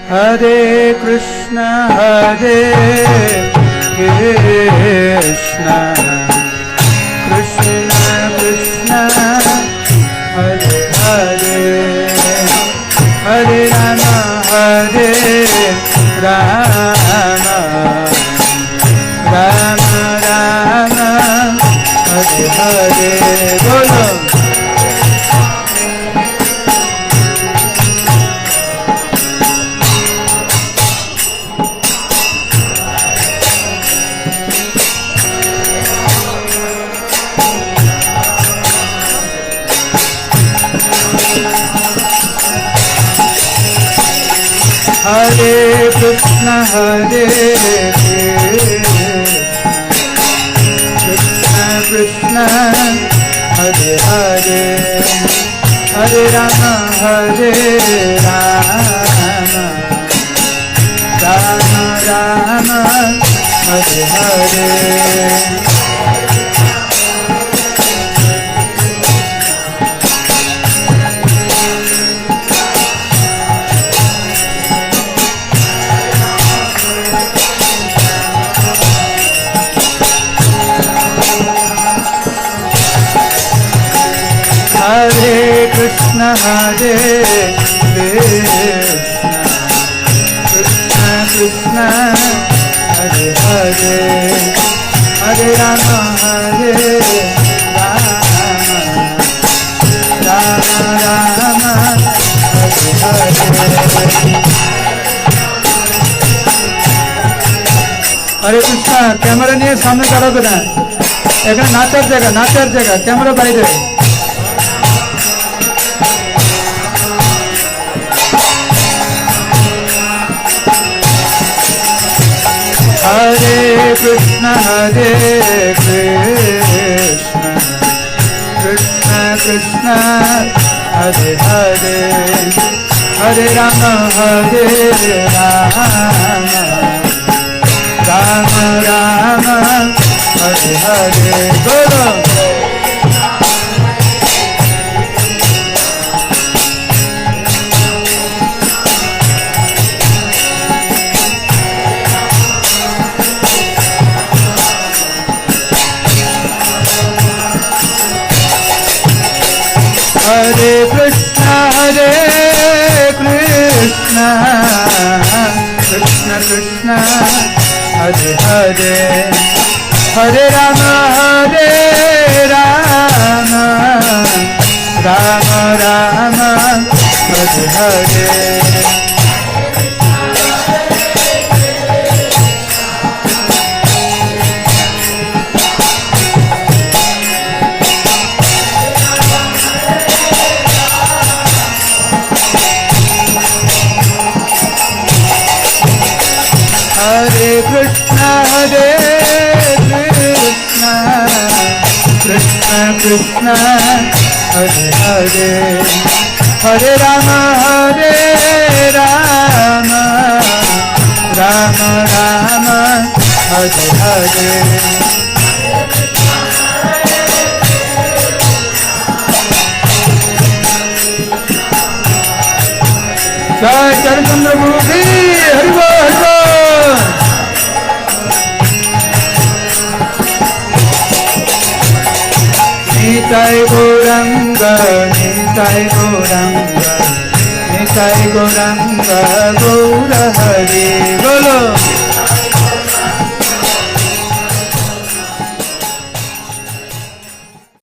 Hare Krishna, Hare Krishna, Krishna Krishna, Hare Hare, Hare Rama, Hare Rama, Rama Rama, Hare Hare. Bolo. Hare Krishna, Hare Krishna, Krishna, Hare Hare, Hare Rama, Hare Rama, Rama Rama, Hare Hare. Hare Krishna, Hare Krishna, Krishna Krishna, Hare Hare, Hare Rama, Hare Rama, Rama Rama, Hare Hare. Hare Krishna, camera নিয়ে সামনে দাঁড়াবে না, এখানে নাচার জায়গা, camera বাইরে। Hare Krishna, Hare Krishna, Krishna Krishna, Hare Hare, Hare Rama, Hare Rama, Rama Rama, Hare Hare. Bolo. Hare Krishna, Hare Krishna, Krishna Krishna, Hare Hare, Hare Rama, Hare Rama, Rama Rama, Hare Hare. Hare Krishna, Hare Krishna, Krishna Krishna, Hare Hare, Hare Rama, Hare Rama, Rama Rama, Hare Hare. Jai Charachandra Guru Ki Hari Bol, Hari Bol. Nitai Gauranga, Nitai Gauranga, Nitai Gauranga, Gaura Hari. Bolo.